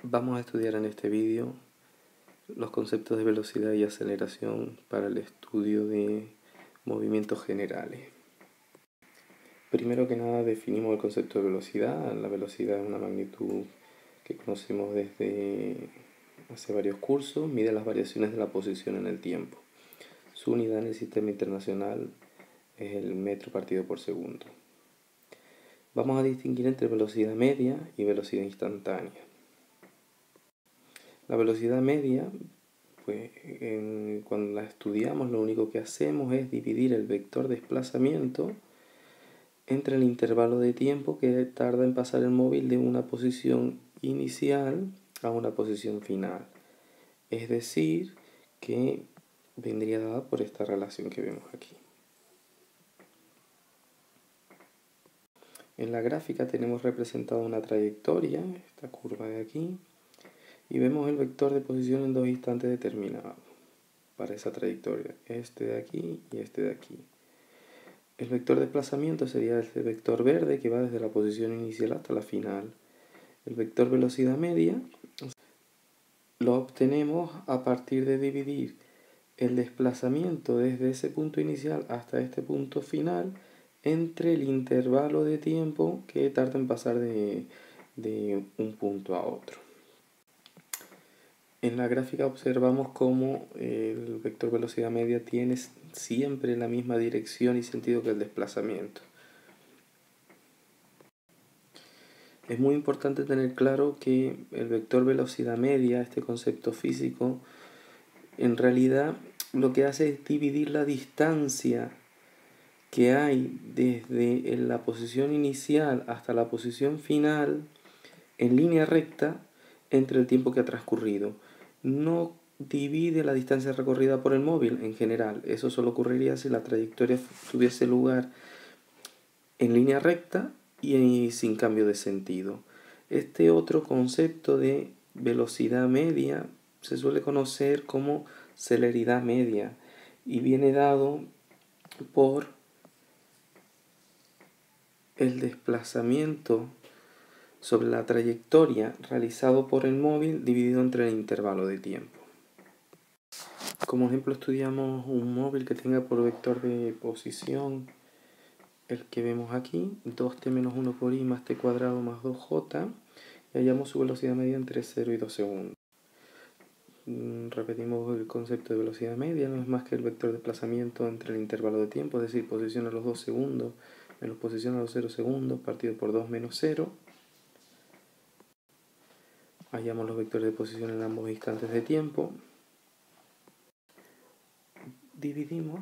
Vamos a estudiar en este vídeo los conceptos de velocidad y aceleración para el estudio de movimientos generales. Primero que nada definimos el concepto de velocidad. La velocidad es una magnitud que conocemos desde hace varios cursos, mide las variaciones de la posición en el tiempo. Su unidad en el sistema internacional es el metro partido por segundo. Vamos a distinguir entre velocidad media y velocidad instantánea. La velocidad media, pues cuando la estudiamos lo único que hacemos es dividir el vector desplazamiento entre el intervalo de tiempo que tarda en pasar el móvil de una posición inicial a una posición final. Es decir, que vendría dada por esta relación que vemos aquí. En la gráfica tenemos representada una trayectoria, esta curva de aquí, y vemos el vector de posición en dos instantes determinados para esa trayectoria, este de aquí y este de aquí. El vector de desplazamiento sería este vector verde que va desde la posición inicial hasta la final. El vector velocidad media lo obtenemos a partir de dividir el desplazamiento desde ese punto inicial hasta este punto final entre el intervalo de tiempo que tarda en pasar de un punto a otro. En la gráfica observamos cómo el vector velocidad media tiene siempre la misma dirección y sentido que el desplazamiento. Es muy importante tener claro que el vector velocidad media, este concepto físico, en realidad lo que hace es dividir la distancia que hay desde la posición inicial hasta la posición final en línea recta entre el tiempo que ha transcurrido. No divide la distancia recorrida por el móvil en general. Eso solo ocurriría si la trayectoria tuviese lugar en línea recta y sin cambio de sentido. Este otro concepto de velocidad media se suele conocer como celeridad media y viene dado por el desplazamiento sobre la trayectoria realizado por el móvil dividido entre el intervalo de tiempo. Como ejemplo estudiamos un móvil que tenga por vector de posición el que vemos aquí, 2t menos 1 por i más t cuadrado más 2j, y hallamos su velocidad media entre 0 y 2 segundos. Repetimos el concepto de velocidad media, no es más que el vector de desplazamiento entre el intervalo de tiempo, es decir, posición a los 2 segundos menos posición a los 0 segundos partido por 2 menos 0. Hallamos los vectores de posición en ambos instantes de tiempo. Dividimos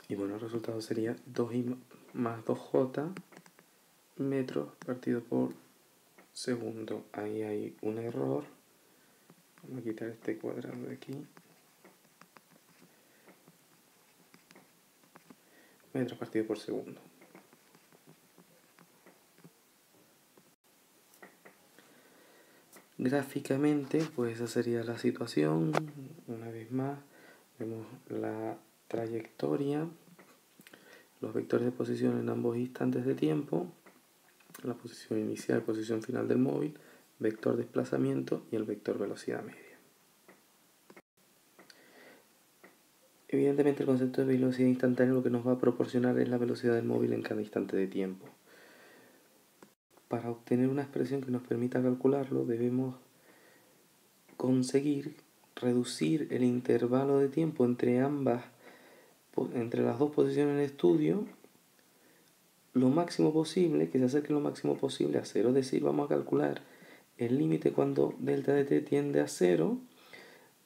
y bueno, el resultado sería 2i más 2j metros partido por segundo. Ahí hay un error. Vamos a quitar este cuadrado de aquí. Metros partido por segundo. Gráficamente, pues esa sería la situación. Una vez más, vemos la trayectoria, los vectores de posición en ambos instantes de tiempo, la posición inicial, posición final del móvil, vector desplazamiento y el vector velocidad media. Evidentemente el concepto de velocidad instantánea lo que nos va a proporcionar es la velocidad del móvil en cada instante de tiempo. Para obtener una expresión que nos permita calcularlo, debemos conseguir reducir el intervalo de tiempo entre las dos posiciones en estudio lo máximo posible, que se acerque lo máximo posible a 0. Es decir, vamos a calcular el límite cuando delta de t tiende a 0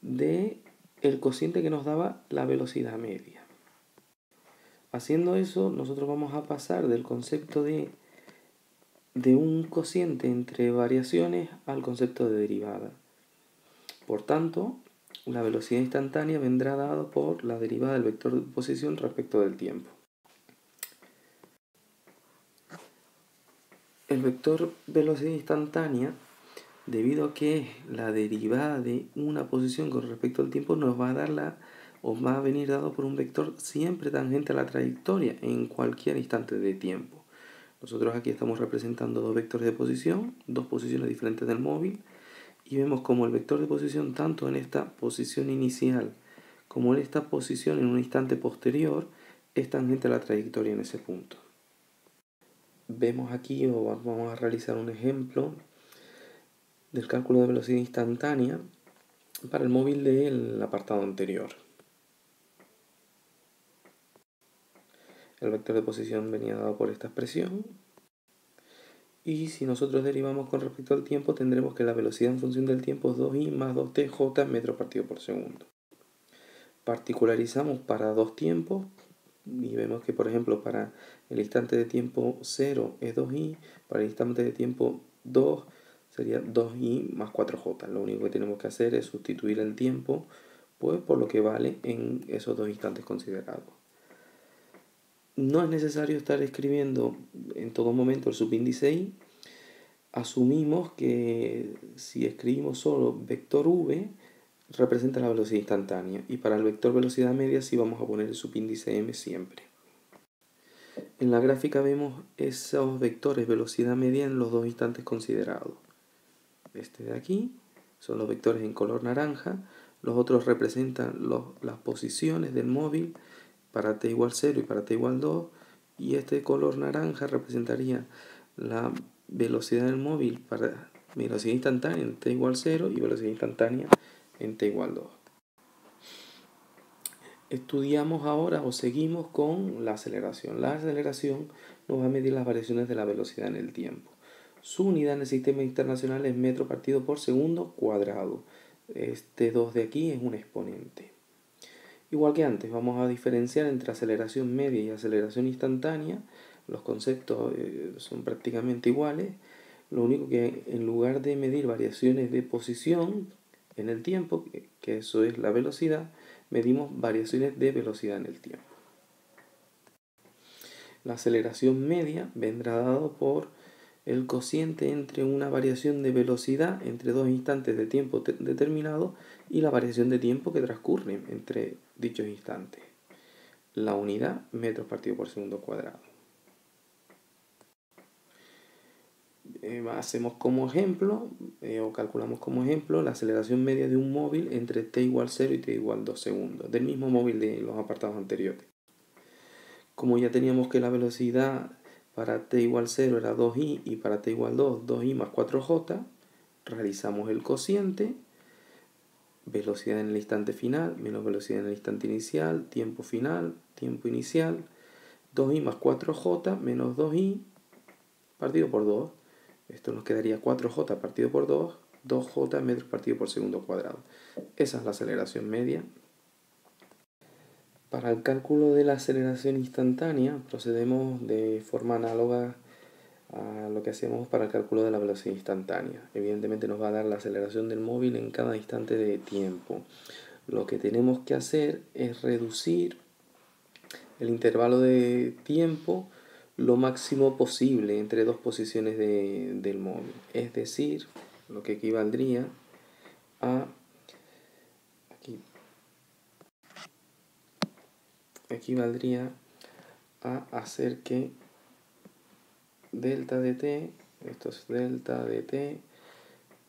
de el cociente que nos daba la velocidad media. Haciendo eso, nosotros vamos a pasar del concepto de un cociente entre variaciones al concepto de derivada. Por tanto, la velocidad instantánea vendrá dada por la derivada del vector de posición respecto del tiempo. El vector velocidad instantánea, debido a que la derivada de una posición con respecto al tiempo nos va a dar va a venir dado por un vector siempre tangente a la trayectoria en cualquier instante de tiempo. Nosotros aquí estamos representando dos vectores de posición, dos posiciones diferentes del móvil, y vemos como el vector de posición, tanto en esta posición inicial como en esta posición en un instante posterior, es tangente a la trayectoria en ese punto. Vemos aquí, o vamos a realizar un ejemplo del cálculo de velocidad instantánea para el móvil del apartado anterior. El vector de posición venía dado por esta expresión. Y si nosotros derivamos con respecto al tiempo, tendremos que la velocidad en función del tiempo es 2i más 2tj metros partido por segundo. Particularizamos para dos tiempos y vemos que, por ejemplo, para el instante de tiempo 0 es 2i, para el instante de tiempo 2 sería 2i más 4j. Lo único que tenemos que hacer es sustituir el tiempo pues, por lo que vale en esos dos instantes considerados. No es necesario estar escribiendo en todo momento el subíndice i. Asumimos que si escribimos solo vector v, representa la velocidad instantánea. Y para el vector velocidad media sí vamos a poner el subíndice m siempre. En la gráfica vemos esos vectores velocidad media en los dos instantes considerados. Este de aquí son los vectores en color naranja. Los otros representan las posiciones del móvil para t igual 0 y para t igual 2, y este color naranja representaría la velocidad del móvil para velocidad instantánea en t igual 0 y velocidad instantánea en t igual 2. Estudiamos ahora o seguimos con la aceleración. La aceleración nos va a medir las variaciones de la velocidad en el tiempo. Su unidad en el sistema internacional es metro partido por segundo cuadrado. Este 2 de aquí es un exponente. Igual que antes, vamos a diferenciar entre aceleración media y aceleración instantánea. Los conceptos son prácticamente iguales. Lo único que en lugar de medir variaciones de posición en el tiempo, que eso es la velocidad, medimos variaciones de velocidad en el tiempo. La aceleración media vendrá dado por el cociente entre una variación de velocidad entre dos instantes de tiempo determinado y la variación de tiempo que transcurre entre dichos instantes. La unidad, metros partido por segundo cuadrado. Hacemos como ejemplo, o calculamos como ejemplo, la aceleración media de un móvil entre t igual 0 y t igual 2 segundos, del mismo móvil de los apartados anteriores. Como ya teníamos que la velocidad para t igual 0 era 2i y para t igual 2, 2i más 4j, realizamos el cociente, velocidad en el instante final menos velocidad en el instante inicial, tiempo final, tiempo inicial, 2i más 4j menos 2i partido por 2. Esto nos quedaría 4j partido por 2, 2j metros partido por segundo cuadrado. Esa es la aceleración media. Para el cálculo de la aceleración instantánea procedemos de forma análoga a lo que hacemos para el cálculo de la velocidad instantánea. Evidentemente nos va a dar la aceleración del móvil en cada instante de tiempo. Lo que tenemos que hacer es reducir el intervalo de tiempo lo máximo posible entre dos posiciones del móvil. Es decir, lo que equivaldría a hacer que delta de t, esto es delta de t,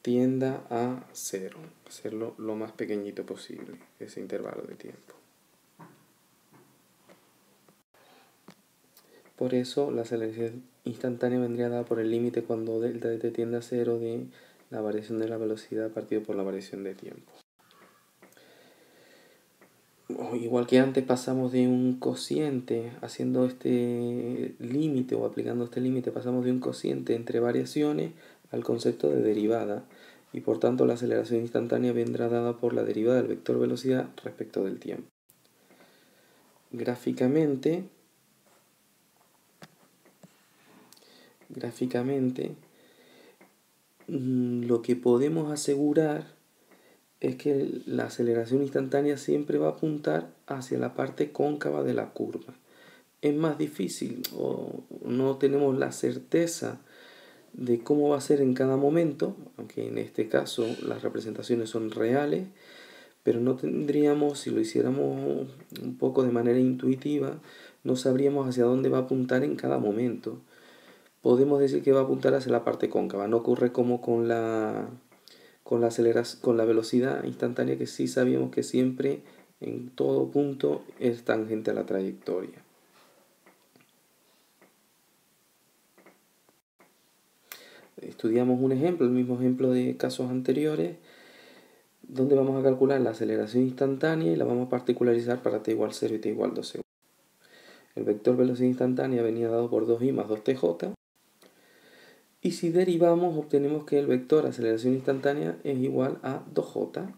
tienda a 0, hacerlo lo más pequeñito posible, ese intervalo de tiempo. Por eso la aceleración instantánea vendría dada por el límite cuando delta de t tiende a 0 de la variación de la velocidad partido por la variación de tiempo. Igual que antes pasamos de un cociente, haciendo este límite o aplicando este límite, pasamos de un cociente entre variaciones al concepto de derivada, y por tanto la aceleración instantánea vendrá dada por la derivada del vector velocidad respecto del tiempo. Gráficamente, lo que podemos asegurar es que la aceleración instantánea siempre va a apuntar hacia la parte cóncava de la curva. Es más difícil o no tenemos la certeza de cómo va a ser en cada momento, aunque en este caso las representaciones son reales, pero no tendríamos, si lo hiciéramos un poco de manera intuitiva, no sabríamos hacia dónde va a apuntar en cada momento. podemos decir que va a apuntar hacia la parte cóncava. No ocurre como con la velocidad instantánea, que sí sabíamos que siempre en todo punto es tangente a la trayectoria. Estudiamos un ejemplo, el mismo ejemplo de casos anteriores, donde vamos a calcular la aceleración instantánea y la vamos a particularizar para t igual 0 y t igual 2 segundos. El vector velocidad instantánea venía dado por 2i más 2tj. Y si derivamos, obtenemos que el vector aceleración instantánea es igual a 2j.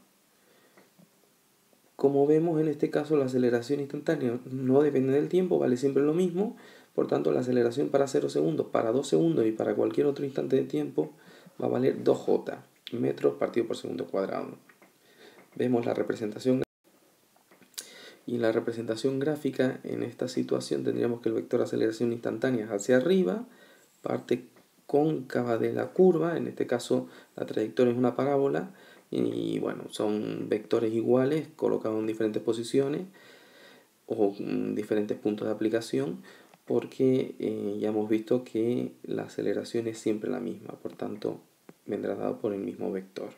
Como vemos, en este caso la aceleración instantánea no depende del tiempo, vale siempre lo mismo. Por tanto, la aceleración para 0 segundos, para 2 segundos y para cualquier otro instante de tiempo va a valer 2j, metros partido por segundo cuadrado. Vemos la representación. Y en la representación gráfica, en esta situación, tendríamos que el vector aceleración instantánea es hacia arriba, parte cóncava de la curva, en este caso la trayectoria es una parábola, y bueno, son vectores iguales colocados en diferentes posiciones o diferentes puntos de aplicación, porque ya hemos visto que la aceleración es siempre la misma, por tanto vendrá dado por el mismo vector.